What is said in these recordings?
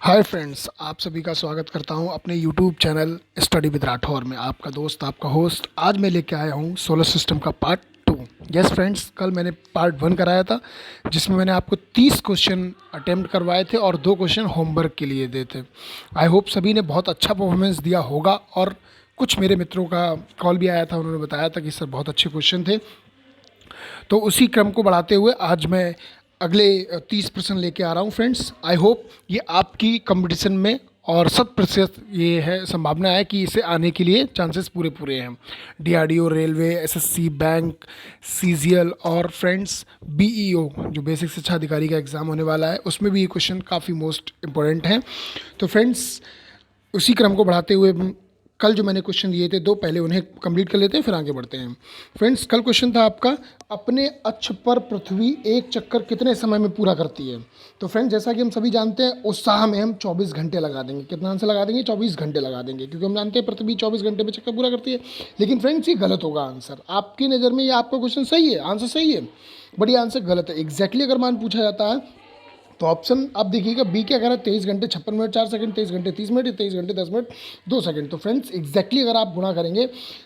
Hi friends, आप सभी का स्वागत करता हूं अपने YouTube channel study with Rathore में। आपका दोस्त, आपका होस्ट। आज मैं लेके आया हूं सोलर सिस्टम का पार्ट 2। यस फ्रेंड्स, कल मैंने पार्ट 1 कराया था जिसमें मैंने आपको 30 क्वेश्चन अटेम्प्ट करवाए थे और 2 क्वेश्चन होमवर्क के लिए दिए थे। आई होप सभी ने बहुत अच्छा परफॉर्मेंस दिया होगा। और कुछ मेरे मित्रों का कॉल भी आया था, उन्होंने बताया था कि सर बहुत अच्छे क्वेश्चन थे। तो उसी क्रम को बढ़ाते हुए आज मैं अगले 30 प्रश्न लेके आ रहा हूँ फ्रेंड्स। आई होप ये आपकी कंपटीशन में और 100% ये है संभावना है कि इसे आने के लिए चांसेस पूरे पूरे हैं। DRDO, railway, SSC, bank, CGL और फ्रेंड्स बीईओ जो बेसिक शिक्षा अधिकारी का एग्ज़ाम होने वाला है, उसमें भी ये क्वेश्चन काफ़ी मोस्ट इम्पोर्टेंट हैं। तो फ्रेंड्स, उसी क्रम को बढ़ाते हुए कल जो मैंने क्वेश्चन दिए थे, दो पहले उन्हें कंप्लीट कर लेते हैं, फिर आगे बढ़ते हैं। फ्रेंड्स, कल क्वेश्चन था आपका, अपने अक्ष पर पृथ्वी एक चक्कर कितने समय में पूरा करती है। तो फ्रेंड्स, जैसा कि हम सभी जानते हैं, उत्साह में हम 24 घंटे लगा देंगे। कितना आंसर लगा देंगे? 24 घंटे लगा देंगे, क्योंकि हम जानते हैं पृथ्वी 24 घंटे में चक्कर पूरा करती है। लेकिन फ्रेंड्स, ये गलत होगा आंसर। आपकी नज़र में ये आपका क्वेश्चन सही है, आंसर सही है, बट ये आंसर गलत है। एग्जैक्टली अगर मान पूछा जाता है तो ऑप्शन आप देखिएगा, बी क्या कह रहा है, 23 घंटे 56 मिनट 4 सेकंड, 23 घंटे 30 मिनट, 23 घंटे 10 मिनट 2 सेकंड। तो फ्रेंड्स, एग्जैक्टली अगर आप गुणा करेंगे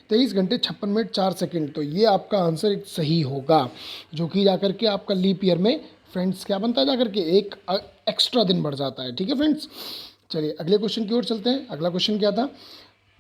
23 घंटे 56 मिनट 4 सेकंड, तो ये आपका आंसर एक सही होगा, जो कि जाकर के आपका लीप ईयर में फ्रेंड्स क्या बनता है, जाकर के एक एक्स्ट्रा दिन बढ़ जाता है। ठीक है फ्रेंड्स, चलिए अगले क्वेश्चन की ओर चलते हैं। अगला क्वेश्चन क्या था,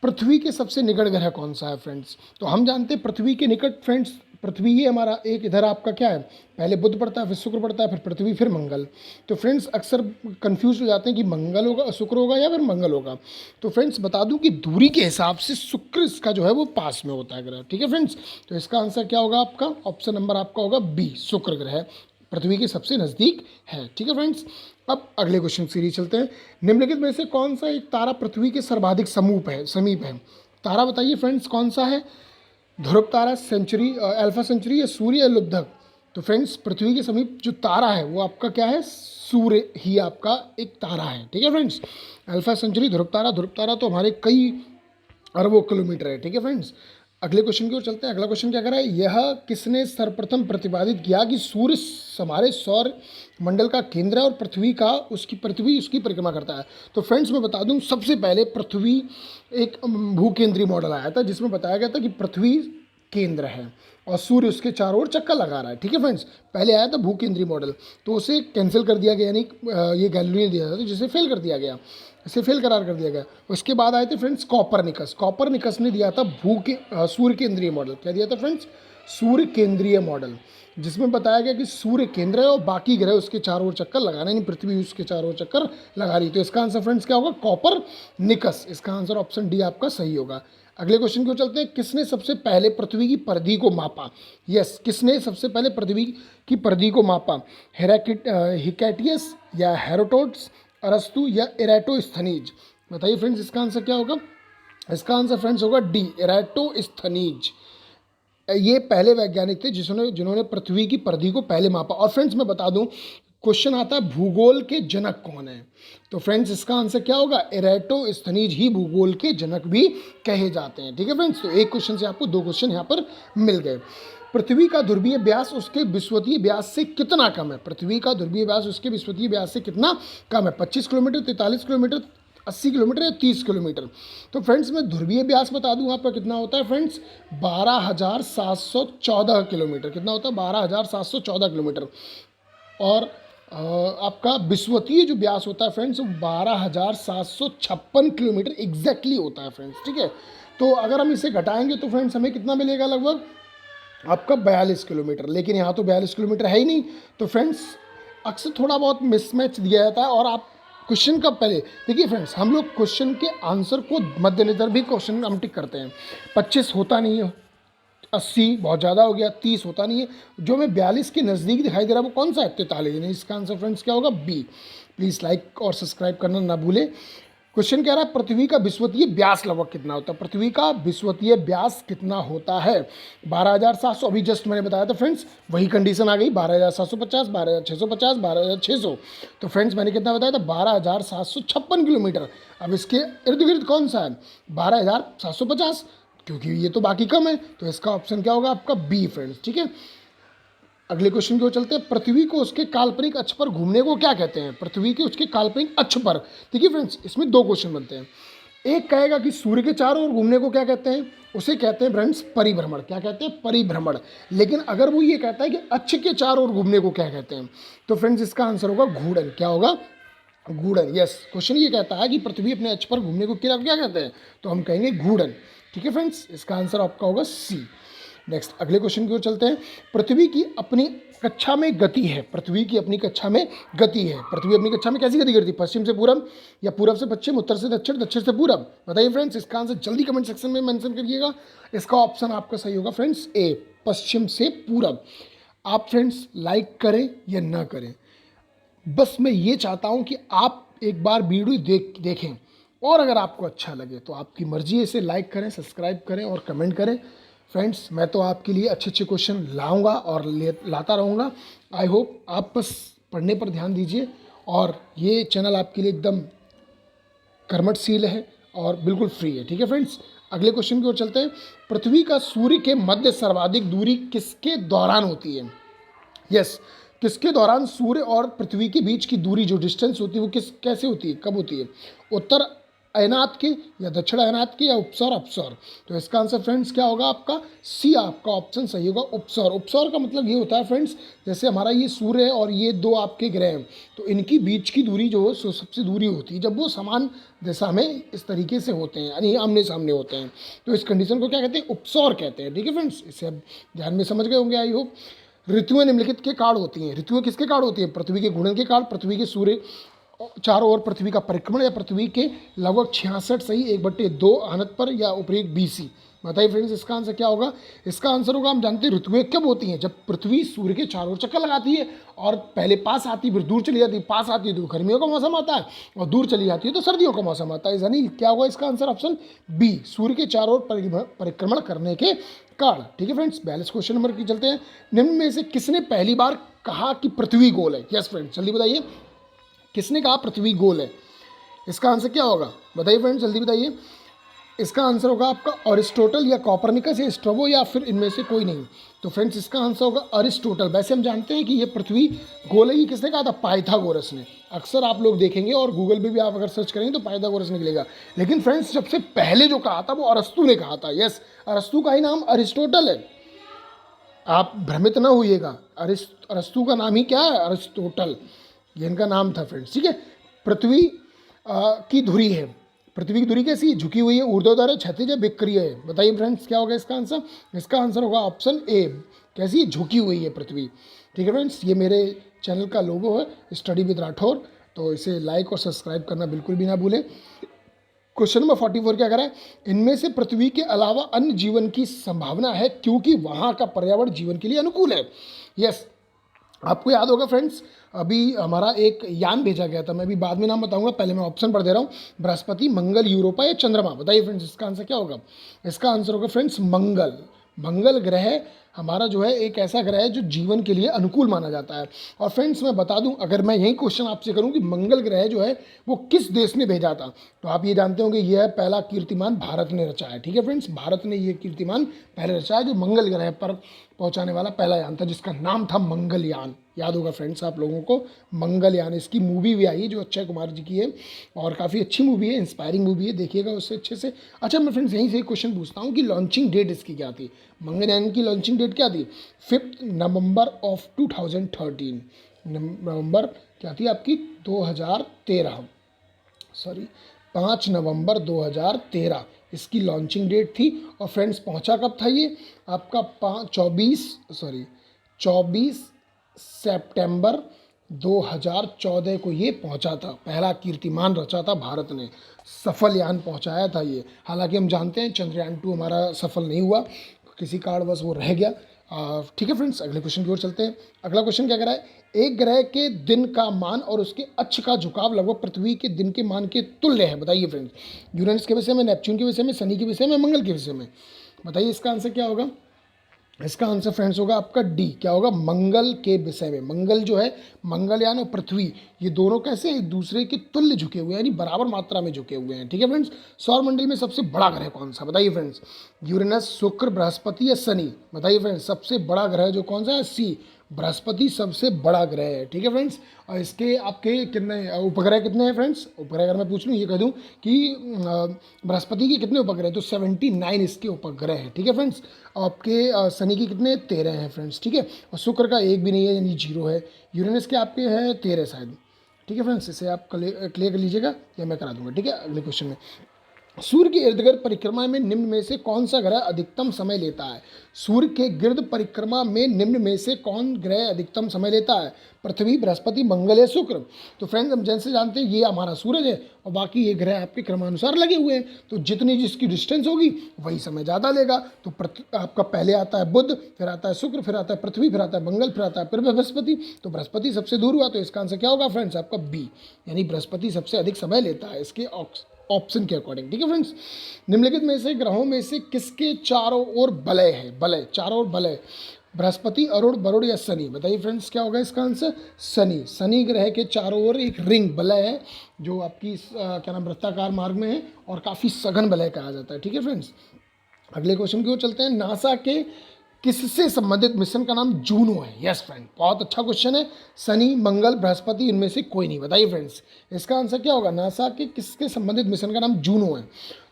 पृथ्वी के सबसे निकट ग्रह कौन सा है फ्रेंड्स। तो हम जानते हैं पृथ्वी के निकट फ्रेंड्स, पृथ्वी ही हमारा एक, इधर आपका क्या है, पहले बुध पड़ता है, फिर शुक्र पड़ता है, फिर पृथ्वी, फिर मंगल। तो फ्रेंड्स, अक्सर कंफ्यूज हो जाते हैं कि मंगल होगा, शुक्र होगा या फिर मंगल होगा। तो फ्रेंड्स, बता दूं कि दूरी के हिसाब से शुक्र इसका जो है वो पास में होता है ग्रह। ठीक है फ्रेंड्स, तो इसका आंसर क्या होगा आपका, ऑप्शन नंबर आपका होगा बी, शुक्र ग्रह पृथ्वी के सबसे नज़दीक है। ठीक है फ्रेंड्स, अब अगले क्वेश्चन सीरीज चलते हैं। निम्नलिखित में से कौन सा एक तारा पृथ्वी के सर्वाधिक समीप है। तारा बताइए फ्रेंड्स, कौन सा है? ध्रुव तारा, सेंचुरी, अल्फा सेंचुरी, या सूर्य, या लुब्धक। तो फ्रेंड्स, पृथ्वी के समीप जो तारा है वो आपका क्या है, सूर्य ही आपका एक तारा है। ठीक है फ्रेंड्स, अल्फा सेंचुरी, ध्रुव तारा तो हमारे कई अरबों किलोमीटर है। ठीक है फ्रेंड्स, अगले क्वेश्चन की ओर चलते हैं। अगला क्वेश्चन क्या कर रहा है, यह किसने सर्वप्रथम प्रतिपादित किया कि सूर्य हमारे सौर मंडल का केंद्र है और पृथ्वी उसकी परिक्रमा करता है। तो फ्रेंड्स, मैं बता दूं, सबसे पहले पृथ्वी एक भूकेंद्रीय मॉडल आया था जिसमें बताया गया था कि पृथ्वी केंद्र है और सूर्य उसके चारों ओर चक्कर लगा रहा है। ठीक है फ्रेंड्स, पहले आया था भूकेंद्रीय मॉडल, तो उसे कैंसिल कर दिया गया, यानी ये गैलीलियो ने दिया था, तो जिसे फेल कर दिया गया, इसे फेल करार कर दिया गया। उसके बाद आए थे फ्रेंड्स कॉपरनिकस ने दिया था सूर्य केंद्रीय मॉडल। क्या दिया था फ्रेंड्स? सूर्य केंद्रीय मॉडल, जिसमें बताया गया कि सूर्य केंद्र है और बाकी ग्रह उसके चारों ओर चक्कर लगा रहे हैं, पृथ्वी उसके चारों ओर चक्कर लगा रही है। तो इसका आंसर फ्रेंड्स क्या होगा, कॉपरनिकस। इसका आंसर ऑप्शन डी आपका सही होगा। अगले क्वेश्चन को चलते हैं, किसने सबसे पहले पृथ्वी की परिधि को मापा। यस, किसने सबसे पहले पृथ्वी की परिधि को मापा, हिकैटियस या हेरोडोटस, अरस्तु या इरेटोस्थनीज। बताइए फ्रेंड्स, इसका आंसर क्या होगा? इसका आंसर फ्रेंड्स होगा डी, इरेटोस्थनीज। ये पहले वैज्ञानिक थे जिन्होंने पृथ्वी की परिधि को पहले मापा। और फ्रेंड्स, मैं बता दूं, क्वेश्चन आता है भूगोल के जनक कौन है। तो फ्रेंड्स, इसका आंसर क्या होगा, इरेटोस्थनीज ही भूगोल के जनक भी कहे जाते हैं। ठीक है फ्रेंड्स, तो एक क्वेश्चन से आपको 2 क्वेश्चन यहाँ पर मिल गए। पृथ्वी का ध्रुवीय व्यास उसके विषुवतीय व्यास से कितना कम है। पृथ्वी का ध्रुवीय व्यास उसके विषुवतीय व्यास से कितना कम है? 25 किलोमीटर, 43 किलोमीटर, 80 किलोमीटर या 30 किलोमीटर। तो फ्रेंड्स, मैं ध्रुवीय व्यास बता दूं आपका कितना होता है फ्रेंड्स, 12,714 किलोमीटर। कितना होता है? 12,714 किलोमीटर। और आपका विषुवतीय जो व्यास होता है फ्रेंड्स, वो 12,756 किलोमीटर एग्जैक्टली होता है फ्रेंड्स। ठीक है, तो अगर हम इसे घटाएंगे तो फ्रेंड्स हमें कितना मिलेगा, लगभग आपका 42 किलोमीटर। लेकिन यहाँ तो 42 किलोमीटर है ही नहीं। तो फ्रेंड्स, अक्सर थोड़ा बहुत मिसमैच दिया जाता है। और आप क्वेश्चन का पहले देखिए फ्रेंड्स, हम लोग क्वेश्चन के आंसर को मद्देनजर भी क्वेश्चन हम टिक करते हैं। 25 होता नहीं है, 80 बहुत ज़्यादा हो गया, 30 होता नहीं है, जो हमें 42 के नज़दीक दिखाई दे रहा है वो कौन सा है, 43। नहीं, इसका आंसर फ्रेंड्स क्या होगा, बी। प्लीज़ लाइक और सब्सक्राइब करना ना भूलें। क्वेश्चन कह रहा है पृथ्वी का विषुवतीय व्यास लगभग कितना होता है। पृथ्वी का विषुवतीय व्यास कितना होता है? 12,700। अभी जस्ट मैंने बताया था फ्रेंड्स, वही कंडीशन आ गई, 12,750, 12,650, 12,600। तो फ्रेंड्स, मैंने कितना बताया था, 12,756 किलोमीटर। अब इसके इर्द गिर्द कौन सा है, 12,750, क्योंकि ये तो बाकी कम है। तो इसका ऑप्शन क्या होगा आपका, बी फ्रेंड्स। ठीक है, अगले क्वेश्चन की ओर चलते हैं। पृथ्वी को उसके काल्पनिक अक्ष पर घूमने को क्या कहते हैं? पृथ्वी के उसके काल्पनिक अक्ष पर। देखिए फ्रेंड्स, इसमें दो क्वेश्चन बनते हैं। एक कहेगा कि सूर्य के चारों ओर घूमने को क्या कहते हैं? उसे कहते हैं फ्रेंड्स परिभ्रमण। क्या कहते हैं? परिभ्रमण। लेकिन अगर वो ये कहता है कि अक्ष के चारों ओर घूमने को क्या कहते हैं, तो फ्रेंड्स इसका आंसर होगा घूर्णन। क्या होगा? घूर्णन। यस, क्वेश्चन ये कहता है कि पृथ्वी अपने अक्ष पर घूमने को क्या क्या कहते हैं, तो हम कहेंगे घूर्णन। ठीक है फ्रेंड्स, इसका आंसर आपका होगा सी। नेक्स्ट अगले क्वेश्चन की ओर चलते हैं। पृथ्वी की अपनी कक्षा में गति है। पृथ्वी की अपनी कक्षा में गति है। पृथ्वी अपनी कक्षा में कैसी गति करती है? पश्चिम से पूरब या पूरब से पश्चिम, उत्तर से दक्षिण, दक्षिण से पूरब? बताइए फ्रेंड्स, इसका आंसर जल्दी कमेंट सेक्शन में मेंशन करिएगा। इसका ऑप्शन आपका सही होगा फ्रेंड्स ए, पश्चिम से पूरब। आप फ्रेंड्स लाइक करें या ना करें, बस मैं ये चाहता हूँ कि आप एक बार वीडियो देखें, और अगर आपको अच्छा लगे तो आपकी मर्जी है, इसे लाइक करें, सब्सक्राइब करें और कमेंट करें। फ्रेंड्स, मैं तो आपके लिए अच्छे अच्छे क्वेश्चन लाऊंगा और लाता रहूँगा। आई होप आप बस पढ़ने पर ध्यान दीजिए, और ये चैनल आपके लिए एकदम कर्मठशील है और बिल्कुल फ्री है। ठीक है फ्रेंड्स, अगले क्वेश्चन की ओर चलते हैं। पृथ्वी का सूर्य के मध्य सर्वाधिक दूरी किसके दौरान होती है? यस, किसके दौरान सूर्य और पृथ्वी के बीच की दूरी, जो डिस्टेंस होती है, वो कैसे होती है, कब होती है? उत्तर अयनात के या दक्षिण अयनात के या उपसौर अपसौर? तो इसका आंसर फ्रेंड्स क्या होगा? आपका सी, आपका ऑप्शन सही होगा उपसौर। उपसौर का मतलब ये होता है फ्रेंड्स, जैसे हमारा ये सूर्य है और ये दो आपके ग्रह हैं, तो इनकी बीच की दूरी जो है सो सबसे दूरी होती है जब वो समान दिशा में इस तरीके से होते हैं, यानी आमने सामने होते हैं। तो इस कंडीशन को क्या कहते हैं? उपसौर कहते हैं। ठीक है फ्रेंड्स, इसे अब ध्यान में समझ गए होंगे आई होप। ऋतुएं निम्नलिखित के काल होती हैं। ऋतुएं किसके काल होती हैं? पृथ्वी के घूर्णन के काल, पृथ्वी के सूर्य चारों ओर पृथ्वी का परिक्रमण, या पृथ्वी के लगभग 66 सही 1/2 आनत पर, या उपरेख BC? बताइए फ्रेंड्स, इसका आंसर क्या होगा? इसका आंसर होगा, हम जानते हैं ऋतुएं कब होती हैं? जब पृथ्वी सूर्य के चारों ओर चक्कर लगाती है, और पहले पास आती है फिर दूर चली जाती है, पास आती है तो गर्मियों का मौसम आता है, और दूर चली जाती है तो सर्दियों का मौसम आता है। यानी क्या होगा इसका आंसर? ऑप्शन बी, सूर्य के चारों ओर परिक्रमण करने के कारण। ठीक है फ्रेंड्स, 42 क्वेश्चन नंबर की चलते हैं। निम्न में से किसने पहली बार कहा कि पृथ्वी गोल है? यस फ्रेंड्स, जल्दी बताइए, किसने कहा पृथ्वी गोल है? इसका आंसर क्या होगा? बताइए फ्रेंड्स, जल्दी बताइए। इसका आंसर होगा आपका अरिस्टोटल या कॉपरनिकस या स्ट्रबो, या फिर इनमें से कोई नहीं। तो फ्रेंड्स इसका आंसर होगा अरिस्टोटल। वैसे हम जानते हैं कि ये पृथ्वी गोल है, ये किसने कहा था? पाइथागोरस ने। अक्सर आप लोग देखेंगे, और गूगल पे भी आप अगर सर्च करेंगे तो पाइथागोरस निकलेगा। लेकिन फ्रेंड्स सबसे पहले जो कहा था वो अरस्तु ने कहा था। यस, अरस्तु का ही नाम अरिस्टोटल है, आप भ्रमित ना होइएगा। अरस्तु का नाम ही क्या है? अरिस्टोटल, ये इनका नाम था फ्रेंड्स। ठीक है, पृथ्वी की धुरी है। पृथ्वी की धुरी कैसी? झुकी हुई है, ऊर्ध्वाधर है, क्षैतिज है, विकृय है? बताइए फ्रेंड्स क्या होगा इसका आंसर? इसका आंसर होगा ऑप्शन ए, कैसी? झुकी हुई है पृथ्वी। ठीक है फ्रेंड्स, ये मेरे चैनल का लोगो है, स्टडी विद राठौर, तो इसे लाइक और सब्सक्राइब करना बिल्कुल भी ना भूलें। क्वेश्चन नंबर 44 क्या कह रहा है? इनमें से पृथ्वी के अलावा अन्य जीवन की संभावना है क्योंकि वहाँ का पर्यावरण जीवन के लिए अनुकूल है। यस, आपको याद होगा फ्रेंड्स, अभी हमारा एक यान भेजा गया था, मैं अभी बाद में नाम बताऊंगा, पहले मैं ऑप्शन पढ़ दे रहा हूँ। बृहस्पति, मंगल, यूरोपा या चंद्रमा? बताइए फ्रेंड्स, इसका आंसर क्या होगा? इसका आंसर होगा फ्रेंड्स मंगल। मंगल ग्रह हमारा जो है एक ऐसा ग्रह है जो जीवन के लिए अनुकूल माना जाता है। और फ्रेंड्स मैं बता दूं, अगर मैं यही क्वेश्चन आपसे करूं कि मंगल ग्रह जो है वो किस देश ने भेजा था, तो आप ये जानते होंगे यह पहला कीर्तिमान भारत ने रचा है। ठीक है फ्रेंड्स, भारत ने ये कीर्तिमान पहले रचा है, जो मंगल ग्रह पर पहुंचाने वाला पहला यान था, जिसका नाम था मंगलयान। याद होगा फ्रेंड्स आप लोगों को, मंगलयान। इसकी मूवी भी आई है जो अक्षय कुमार जी की है, और काफ़ी अच्छी मूवी है, इंस्पायरिंग मूवी है, देखिएगा उससे अच्छे से। अच्छा, मैं फ्रेंड्स यहीं से एक क्वेश्चन पूछता हूँ कि लॉन्चिंग डेट इसकी क्या थी? मंगलयान की लॉन्चिंग डेट क्या थी? 5 नवंबर ऑफ 2013। नवंबर क्या थी आपकी? 2013, सॉरी 5 नवंबर 2013 इसकी लॉन्चिंग डेट थी। और फ्रेंड्स पहुंचा कब था ये? आपका 24 सितंबर 2014 को ये पहुंचा था। पहला कीर्तिमान रचा था भारत ने, सफल यान पहुंचाया था ये। हालांकि हम जानते हैं चंद्रयान 2 हमारा सफल नहीं हुआ, किसी कारणवश वो रह गया। ठीक है फ्रेंड्स, अगले क्वेश्चन की ओर चलते हैं। अगला क्वेश्चन क्या कह रहा है? एक ग्रह के दिन का मान और उसके अक्ष का झुकाव लगभग पृथ्वी के दिन के मान के तुल्य है। बताइए फ्रेंड्स, यूरेनस के विषय में, नेपच्यून के विषय में, शनि के विषय में, मंगल के विषय में? बताइए इसका आंसर क्या होगा? इसका आंसर फ्रेंड्स होगा आपका डी, क्या होगा? मंगल के विषय में। मंगल जो है, मंगलयान और पृथ्वी, ये दोनों कैसे एक दूसरे के तुल्य झुके हुए हैं, यानी बराबर मात्रा में झुके हुए हैं। ठीक है फ्रेंड्स, सौरमंडल में सबसे बड़ा ग्रह कौन सा? बताइए फ्रेंड्स, यूरेनस, शुक्र, बृहस्पति या शनि? बताइए फ्रेंड्स, सबसे बड़ा ग्रह जो कौन सा है? सी, बृहस्पति सबसे बड़ा ग्रह है, ठीक है फ्रेंड्स। और इसके आपके कितने उपग्रह कितने हैं फ्रेंड्स? उपग्रह अगर मैं पूछ लूँ, ये कह दूँ कि बृहस्पति के कितने उपग्रह हैं, तो 79 इसके उपग्रह हैं, ठीक है फ्रेंड्स। आपके शनि की कितने? 13 हैं फ्रेंड्स, ठीक है। और शुक्र का एक भी नहीं है, यानी 0 है। यूरेनस के आपके हैं 13 शायद, ठीक है फ्रेंड्स। इसे आप क्लियर कर लीजिएगा या मैं करा दूंगा, ठीक है। अगले क्वेश्चन में, सूर्य के इर्द गिर्द परिक्रमा में निम्न में से कौन सा ग्रह अधिकतम समय लेता है? सूर्य के गिर्द परिक्रमा में निम्न में से कौन ग्रह अधिकतम समय लेता है? पृथ्वी, बृहस्पति, मंगल या शुक्र? तो फ्रेंड्स, हम जैसे जानते हैं ये हमारा सूरज है और बाकी ये ग्रह आपके क्रमानुसार लगे हुए हैं, तो जितनी जिसकी डिस्टेंस होगी वही समय ज़्यादा लेगा। तो आपका पहले आता है बुध, फिर आता है शुक्र, फिर आता है पृथ्वी, फिर आता है मंगल, फिर आता है फिर बृहस्पति। तो बृहस्पति सबसे दूर हुआ, तो इसका आंसर क्या होगा फ्रेंड्स? आपका बी, यानी बृहस्पति सबसे अधिक समय लेता है इसके ऑप्शन के अकॉर्डिंग, ठीक है फ्रेंड्स। निम्नलिखित में से ग्रहों में से किसके चारों ओर वलय है? वलय, चारों ओर वलय, बृहस्पति, अरुण, वरुण या शनि? बताइए फ्रेंड्स, क्या होगा इसका आंसर? शनि। शनि ग्रह के चारों ओर एक रिंग वलय है, जो आपकी क्या नाम, वृत्ताकार मार्ग में है और काफ़ी सघन वलय कहा जाता है, ठीक है फ्रेंड्स। अगले क्वेश्चन की ओर चलते हैं। नासा के किससे संबंधित मिशन का नाम जूनो है? यस फ्रेंड, बहुत अच्छा क्वेश्चन है। शनि, मंगल, बृहस्पति, इनमें से कोई नहीं। बताइए फ्रेंड्स, इसका आंसर क्या होगा? नासा के किसके संबंधित मिशन का नाम जूनो है?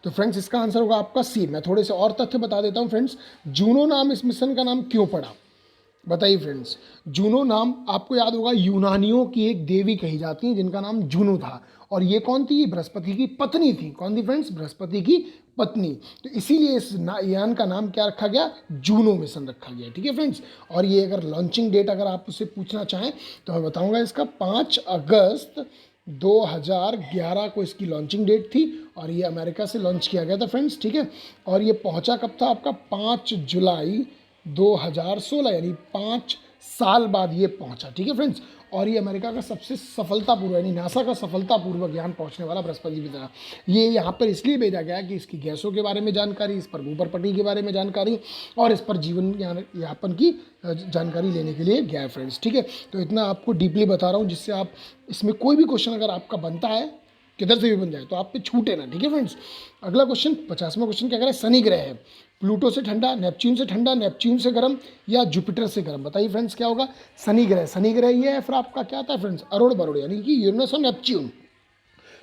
तो फ्रेंड्स, इसका आंसर होगा आपका सी। मैं थोड़े से और तथ्य बता देता हूँ फ्रेंड्स। जूनो नाम इस मिशन का नाम क्यों पड़ा? बताइए फ्रेंड्स, जूनो नाम आपको याद होगा, यूनानियों की एक देवी कही जाती है जिनका नाम जूनो था। और ये कौन थी? बृहस्पति की पत्नी थी। कौन थी फ्रेंड्स? बृहस्पति की पत्नी। तो इसीलिए इस यान का नाम क्या रखा गया? जूनो मिशन रखा गया, ठीक है फ्रेंड्स। और ये अगर लॉन्चिंग डेट अगर आप उससे पूछना चाहें तो मैं बताऊंगा, इसका 5 अगस्त 2011 को इसकी लॉन्चिंग डेट थी और ये अमेरिका से लॉन्च किया गया था फ्रेंड्स, ठीक है। और ये पहुंचा कब था? आपका 5 जुलाई 2016, यानी 5 साल बाद ये पहुंचा, ठीक है फ्रेंड्स। और ये अमेरिका का सबसे सफलतापूर्वक, यानी नासा का सफलतापूर्वक यान पहुंचने वाला बृहस्पति की तरह ये यहाँ पर इसलिए भेजा गया कि इसकी गैसों के बारे में जानकारी, इस पर ऊपर पट्टी के बारे में जानकारी और इस पर जीवन यापन की जानकारी लेने के लिए गया है फ्रेंड्स, ठीक है। तो इतना आपको डीपली बता रहा हूँ जिससे आप इसमें कोई भी क्वेश्चन अगर आपका बनता है, किधर से भी बन जाए, तो आप पे छूटे ना, ठीक है फ्रेंड्स। अगला क्वेश्चन, 50वां क्वेश्चन क्या कह रहा है? शनि ग्रह है प्लूटो से ठंडा, नेपच्यून से ठंडा, नेपच्यून से गर्म या जुपिटर से गर्म? बताइए फ्रेंड्स, क्या होगा? शनि ग्रह। शनि ग्रह ये है, फिर आपका क्या आता है फ्रेंड्स? अरुण, वरुण, यानी कि यूरेनस और नेपच्यून।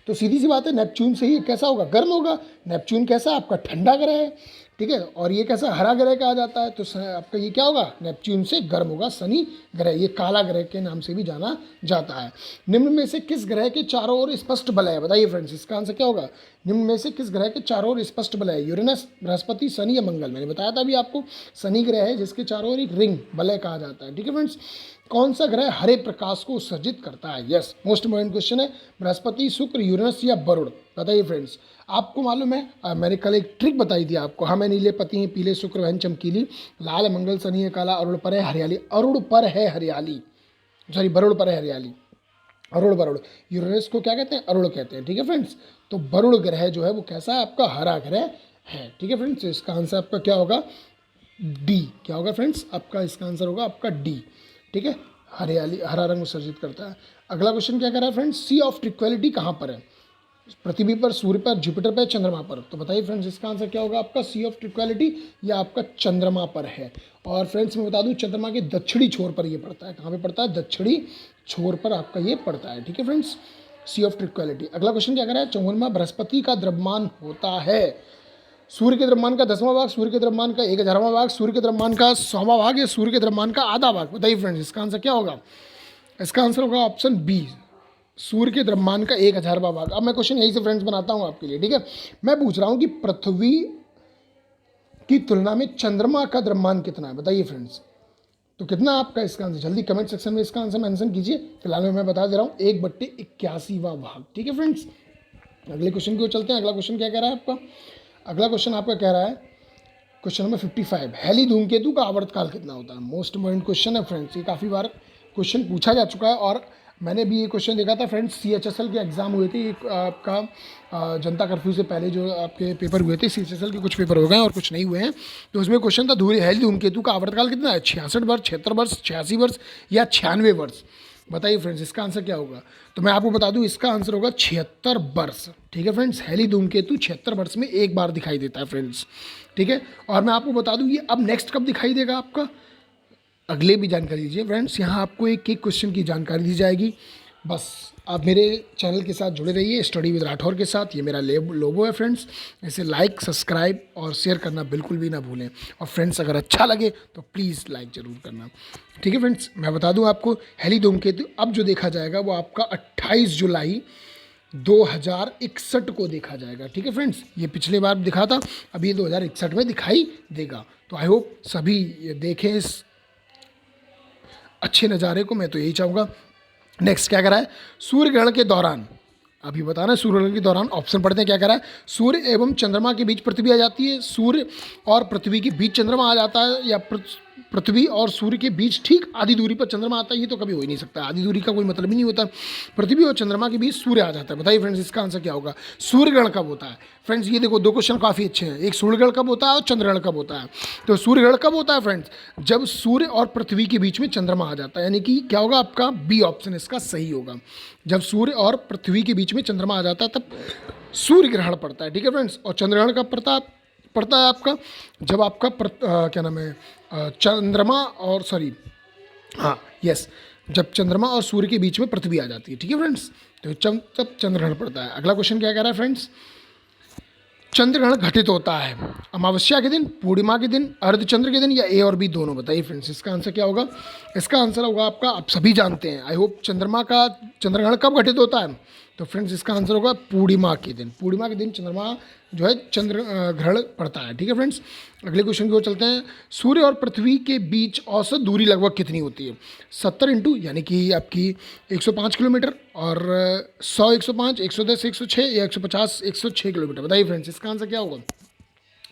तो सीधी सी बात है, नेपच्यून से ही कैसा होगा? गर्म होगा। नेपच्यून कैसा? आपका ठंडा ग्रह है, ठीक है। और ये कैसा? हरा ग्रह कहा जाता है। तो आपका ये क्या होगा? नेपच्यून से गर्म होगा शनि ग्रह। ये काला ग्रह के नाम से भी जाना जाता है। निम्न में से किस ग्रह के चारों ओर स्पष्ट वलय है? बताइए फ्रेंड्स, इसका आंसर क्या होगा? निम्न में से किस ग्रह के चारों ओर स्पष्ट वलय है? यूरेनस, बृहस्पति, शनि या मंगल? मैंने बताया था अभी आपको, शनि ग्रह है जिसके चारों ओर एक रिंग वलय कहा जाता है, ठीक है फ्रेंड्स। कौन सा ग्रह हरे प्रकाश को उत्सर्जित करता है? यस, मोस्ट इंपॉर्टेंट क्वेश्चन है। बृहस्पति, शुक्र, यूरेनस या वरुण? बताइए फ्रेंड्स, आपको मालूम है मैंने कल एक ट्रिक बताई थी आपको। हमें नीले पति हैं, पीले शुक्र हैं, चमकीली, लाल मंगल, शनि है काला, अरुण पर है हरियाली। अरुण पर है हरियाली, सॉरी वरुण पर है हरियाली। अरुण, वरुण, यूरेनस को क्या कहते हैं? अरुण कहते हैं, ठीक है फ्रेंड्स। तो वरुण ग्रह जो है वो कैसा है? आपका हरा ग्रह है, ठीक है फ्रेंड्स। इसका आंसर आपका क्या होगा? डी। क्या होगा फ्रेंड्स? आपका इसका आंसर होगा आपका डी, ठीक है। हरियाली, हरा रंग उत्सर्जित करता है। अगला क्वेश्चन क्या कर रहा है फ्रेंड्स? सी ऑफ ट्रिक्वेलिटी कहाँ पर है? पृथ्वी पर, सूर्य पर, जुपिटर पर, चंद्रमा पर? तो बताइए फ्रेंड्स, इसका आंसर क्या होगा? आपका सी ऑफ ट्रिक्वेलिटी या आपका चंद्रमा पर है। और फ्रेंड्स मैं बता दूं, चंद्रमा के दक्षिणी छोर पर ये पड़ता है। कहाँ पे पड़ता है? दक्षिणी छोर पर आपका ये पड़ता है, ठीक है फ्रेंड्स। C of ट्रिक्वेलिटी। अगला क्वेश्चन क्या कर रहा है? 54वां, बृहस्पति का द्रव्यमान होता है सूर्य के द्रव्यमान का 10वां भाग, सूर्य के द्रव्यमान का 1000वां भाग, सूर्य के द्रव्यमान का 100वां भाग या सूर्य के द्रव्यमान का आधा भाग? बताइए फ्रेंड्स, इसका आंसर क्या होगा? इसका आंसर होगा ऑप्शन बी, सूर्य के द्रव्यमान का 1000वां भाग। अब मैं क्वेश्चन यही से फ्रेंड्स बनाता हूँ आपके लिए, ठीक है। मैं पूछ रहा हूँ कि पृथ्वी की तुलना में चंद्रमा का द्रव्यमान कितना है? बताइए फ्रेंड्स, तो कितना आपका इसका आंसर? जल्दी कमेंट सेक्शन में इसका आंसर मेंशन कीजिए। फिलहाल मैं बता दे रहा हूँ 1/81वां भाग, ठीक है फ्रेंड्स। अगले क्वेश्चन की ओर चलते हैं। अगला क्वेश्चन क्या कह रहा है आपका? अगला क्वेश्चन आपका कह रहा है, क्वेश्चन नंबर 55, हैली धूमकेतु का आवर्तकाल कितना होता है? मोस्ट इम्पोर्टेंट क्वेश्चन है फ्रेंड्स। ये काफ़ी बार क्वेश्चन पूछा जा चुका है और मैंने भी ये क्वेश्चन देखा था फ्रेंड्स। CHSL के एग्जाम हुए थे, एक आपका जनता कर्फ्यू से पहले जो आपके पेपर हुए थे, CHSL के कुछ पेपर हो गए और कुछ नहीं हुए हैं। तो उसमें क्वेश्चन था हैली धूमकेतु का आवर्तकाल कितना है? 66 वर्ष, 76 वर्ष, 86 वर्ष या 96 वर्ष? बताइए फ्रेंड्स, इसका आंसर क्या होगा? तो मैं आपको बता दूं, इसका आंसर होगा 76 वर्ष, ठीक है फ्रेंड्स। हैली धूमकेतु 76 वर्ष में एक बार दिखाई देता है फ्रेंड्स, ठीक है। और मैं आपको बता दूं, ये अब नेक्स्ट कब दिखाई देगा आपका? अगले भी जानकारी दीजिए फ्रेंड्स। यहाँ आपको एक एक क्वेश्चन की जानकारी दी जाएगी। बस आप मेरे चैनल के साथ जुड़े रहिए, स्टडी विद राठौर के साथ। ये मेरा लोगो है फ्रेंड्स। इसे लाइक, सब्सक्राइब और शेयर करना बिल्कुल भी ना भूलें। और फ्रेंड्स अगर अच्छा लगे तो प्लीज़ लाइक ज़रूर करना, ठीक है फ्रेंड्स। मैं बता दूं आपको, हेली धूमकेतु अब जो देखा जाएगा वो आपका 28 जुलाई 2061 को देखा जाएगा, ठीक है फ्रेंड्स। ये पिछले बार दिखा था, अभी 2061 में दिखाई देगा। तो आई होप सभी ये देखें इस अच्छे नज़ारे को। मैं तो यही चाहूँगा। नेक्स्ट क्या करा है, सूर्य ग्रहण के दौरान, अभी बताना सूर्य ग्रहण के दौरान ऑप्शन पढ़ते हैं क्या करा है। सूर्य एवं चंद्रमा के बीच पृथ्वी आ जाती है, सूर्य और पृथ्वी के बीच चंद्रमा आ जाता है, या पृथ्वी और सूर्य के बीच ठीक आधी दूरी पर चंद्रमा आता है। ये तो कभी हो ही नहीं सकता, आधी दूरी का कोई मतलब ही नहीं होता। पृथ्वी और चंद्रमा के बीच सूर्य आ जाता है। बताइए फ्रेंड्स इसका आंसर क्या होगा। सूर्य ग्रहण कब होता है फ्रेंड्स? ये देखो दो क्वेश्चन काफ़ी अच्छे हैं। एक सूर्य ग्रहण कब होता है और चंद्र ग्रहण कब होता है। तो सूर्य ग्रहण कब होता है फ्रेंड्स? जब सूर्य और पृथ्वी के बीच में चंद्रमा आ जाता है, यानी कि क्या होगा आपका बी ऑप्शन इसका सही होगा। जब सूर्य और पृथ्वी के बीच में चंद्रमा आ जाता है तब सूर्य ग्रहण पड़ता है, ठीक है फ्रेंड्स। और चंद्र ग्रहण कब पड़ता है आपका, जब आपका क्या नाम है चंद्रमा और यस, जब चंद्रमा और सूर्य के बीच में पृथ्वी आ जाती है, ठीक है फ्रेंड्स। तो तब चंद्र ग्रहण पड़ता है। अगला क्वेश्चन क्या कह रहा है फ्रेंड्स, चंद्र ग्रहण घटित होता है अमावस्या के दिन, पूर्णिमा के दिन, अर्धचंद्र के दिन, या ए और बी दोनों। बताइए फ्रेंड्स इसका आंसर क्या होगा। इसका आंसर होगा आपका, आप सभी जानते हैं आई होप, चंद्रमा का चंद्र ग्रहण कब घटित होता है। तो फ्रेंड्स इसका आंसर होगा पूर्णिमा के दिन। पूर्णिमा के दिन चंद्रमा जो है चंद्र ग्रहण पड़ता है, ठीक है फ्रेंड्स। अगले क्वेश्चन की ओर चलते हैं। सूर्य और पृथ्वी के बीच औसत दूरी लगभग कितनी होती है। 70 इंटू यानी कि आपकी 105 किलोमीटर, और 100 105, 110 106, या 150 106 किलोमीटर। बताइए फ्रेंड्स इसका आंसर क्या होगा,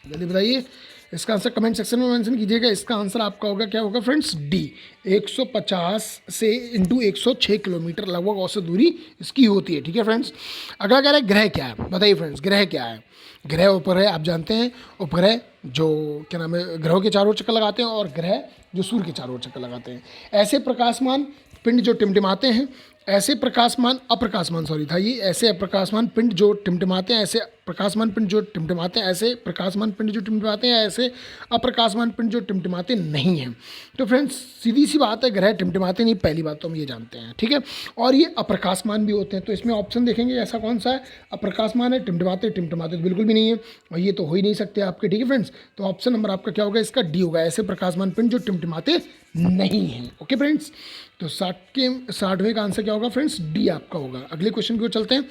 जल्दी बताइए। इसका आंसर कमेंट सेक्शन में मेंशन कीजिएगा। इसका आंसर आपका होगा क्या होगा फ्रेंड्स, डी 150 से इंटू 106 किलोमीटर लगभग औसत दूरी इसकी होती है, ठीक है फ्रेंड्स। अगला कह रहा है ग्रह क्या है। बताइए फ्रेंड्स ग्रह क्या है। ग्रह उपग्रह आप जानते हैं, उपग्रह जो क्या नाम है ग्रहों के चारों ओर चक्कर लगाते हैं, और ग्रह जो सूर्य के चारों ओर चक्कर लगाते हैं। ऐसे प्रकाशमान पिंड जो टिमटिमाते हैं, ऐसे प्रकाशमान अप्रकाशमान सॉरी था ये, ऐसे अप्रकाशमान पिंड जो टिमटिमाते हैं, ऐसे प्रकाशमान पिंड जो टिमटिमाते हैं, ऐसे प्रकाशमान पिंड जो टिमटिमाते हैं, ऐसे अप्रकाशमान पिंड जो टिमटिमाते नहीं हैं। तो फ्रेंड्स सीधी सी बात है, ग्रह टिमटिमाते नहीं, पहली बात तो हम ये जानते हैं, ठीक है। और ये अप्रकाशमान भी होते हैं। तो इसमें ऑप्शन देखेंगे ऐसा कौन सा है, अप्रकाशमान है, टिमटिमाते टिमटिमाते तो बिल्कुल भी नहीं है, और ये तो हो ही नहीं सकते आपके, ठीक है फ्रेंड्स। तो ऑप्शन नंबर आपका क्या होगा, इसका डी होगा, ऐसे प्रकाशमान पिंड जो टिमटिमाते नहीं हैं। ओके फ्रेंड्स, तो 60वें का आंसर क्या होगा फ्रेंड्स, डी आपका होगा। अगले क्वेश्चन की ओर चलते हैं।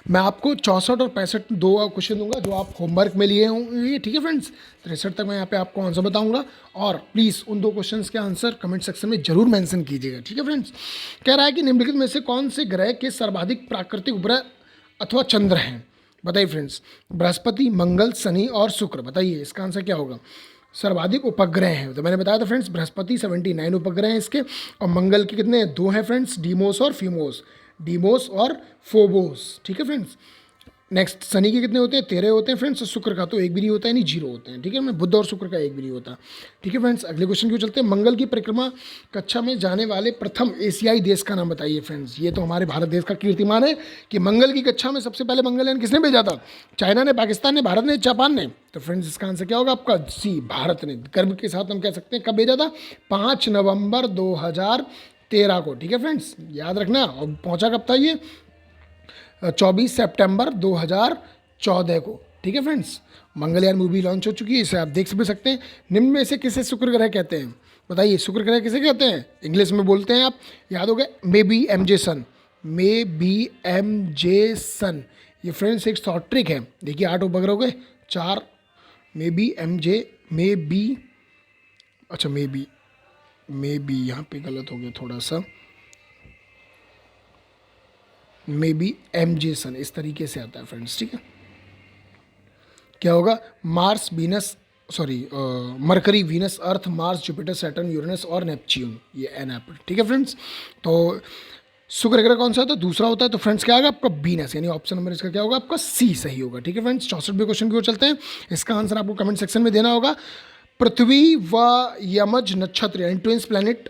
मैं आपको 64 और 65 दो क्वेश्चन दूंगा जो आप होमवर्क में लिए होंगे, ठीक है फ्रेंड्स। 63 तक मैं यहाँ पे आपको आंसर बताऊंगा, और प्लीज़ उन दो क्वेश्चंस के आंसर कमेंट सेक्शन में जरूर मेंशन कीजिएगा, ठीक है फ्रेंड्स। कह रहा है कि निम्नलिखित में से कौन से ग्रह के सर्वाधिक प्राकृतिक उपग्रह अथवा चंद्र हैं। बताइए फ्रेंड्स, बृहस्पति, मंगल, शनि और शुक्र। बताइए इसका आंसर क्या होगा। सर्वाधिक उपग्रह हैं तो मैंने बताया था फ्रेंड्स, बृहस्पति 79 उपग्रह हैं इसके, और मंगल के कितने, 2 हैं फ्रेंड्स, डीमोस और फीमोस, डीमोस और फोबोस, ठीक है फ्रेंड्स। नेक्स्ट शनि के कितने होते हैं, 13 होते हैं फ्रेंड्स। शुक्र का तो एक भी नहीं होता है, नहीं 0 होते हैं, ठीक है। मैं बुध और शुक्र का एक भी नहीं होता, ठीक है फ्रेंड्स। अगले क्वेश्चन क्यों चलते हैं। मंगल की परिक्रमा कक्षा में जाने वाले प्रथम एशियाई देश का नाम बताइए फ्रेंड्स। ये तो हमारे भारत देश का कीर्तिमान है कि मंगल की कक्षा में सबसे पहले मंगलयान किसने भेजा था, चाइना ने, पाकिस्तान ने, भारत ने, जापान ने। तो फ्रेंड्स इसका आंसर क्या होगा आपका, सी भारत ने। गर्व के साथ हम कह सकते हैं कब भेजा था, 5 नवंबर 2013 को, ठीक है फ्रेंड्स, याद रखना। और पहुंचा कब था ये, 24 सितंबर 2014 को, ठीक है फ्रेंड्स। मंगलयान मूवी लॉन्च हो चुकी है, इसे आप देख भी सकते हैं। निम्न में से किसे शुक्र ग्रह कहते हैं। बताइए शुक्र ग्रह किसे कहते हैं, इंग्लिश में बोलते हैं आप, याद हो गए, maybe M J sun, maybe M J sun. ये फ्रेंड्स एक शॉर्ट ट्रिक है। देखिए 8 उपग्रह हो गए, 4 maybe M J, maybe, अच्छा मे बी यहाँ पे गलत हो गया थोड़ा सा, मे बी एम जे सन, इस तरीके से आता है फ्रेंड्स, ठीक है। क्या होगा, Mars, Venus, sorry Mercury, Venus, Earth, Mars, Jupiter, Saturn, Uranus और नेपच्यून, ये एन ऐप, ठीक है फ्रेंड्स। तो शुक्र ग्रह कौन सा होता है, दूसरा होता है। तो फ्रेंड्स क्या होगा आपका, वीनस, यानी ऑप्शन नंबर इसका क्या होगा आपका, सी सही होगा, ठीक है फ्रेंड्स। 64वें क्वेश्चन की ओर चलते हैं। इसका आंसर आपको कमेंट सेक्शन में देना होगा। पृथ्वी व यमज नक्षत्र यानी ट्विंस प्लैनेट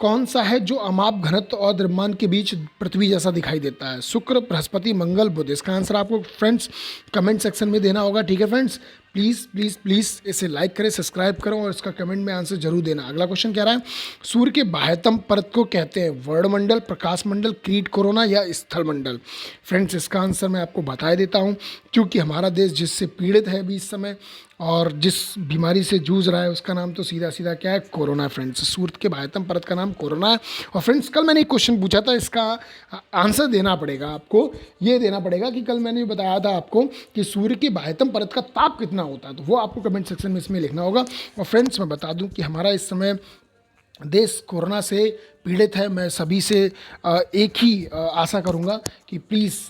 कौन सा है जो अमाप घनत्व और द्रव्यमान के बीच पृथ्वी जैसा दिखाई देता है, शुक्र, बृहस्पति, मंगल, बुध। इसका आंसर आपको फ्रेंड्स कमेंट सेक्शन में देना होगा, ठीक है फ्रेंड्स। प्लीज़ प्लीज़ प्लीज़ इसे लाइक करें, सब्सक्राइब करें और इसका कमेंट में आंसर जरूर देना। अगला क्वेश्चन कह रहा है, सूर्य के बाह्यतम परत को कहते हैं वर्णमंडल, प्रकाश मंडल, कीट कोरोना या स्थल मंडल। फ्रेंड्स, इसका आंसर मैं आपको बता देता हूँ, क्योंकि हमारा देश जिससे पीड़ित है अभी इस समय और जिस बीमारी से जूझ रहा है उसका नाम तो सीधा सीधा क्या है, कोरोना। फ्रेंड्स, सूर्य के बाह्यतम परत का नाम कोरोना है। और फ्रेंड्स, कल मैंने एक क्वेश्चन पूछा था, इसका आंसर देना पड़ेगा आपको। ये देना पड़ेगा कि कल मैंने बताया था आपको कि सूर्य की बाह्यतम परत का ताप कितना होता है, तो वो आपको कमेंट सेक्शन में इसमें लिखना होगा। और फ्रेंड्स, मैं बता दूं कि हमारा इस समय देश कोरोना से पीड़ित है। मैं सभी से एक ही आशा करूंगा कि please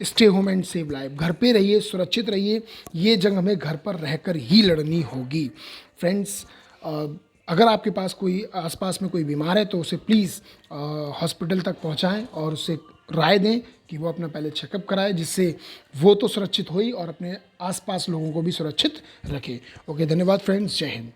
stay home and save life. घर पे रहिए, सुरक्षित रहिए। ये जंग हमें घर पर रहकर ही लड़नी होगी। फ्रेंड्स, अगर आपके पास कोई आसपास में कोई बीमार है तो उसे प्लीज़ हॉस्पिटल तक पहुंचाएं और उसे राय दें कि वो अपना पहले चेकअप कराए, जिससे वो तो सुरक्षित हो ही और अपने आसपास लोगों को भी सुरक्षित रखे। ओके, धन्यवाद फ्रेंड्स, जय हिंद।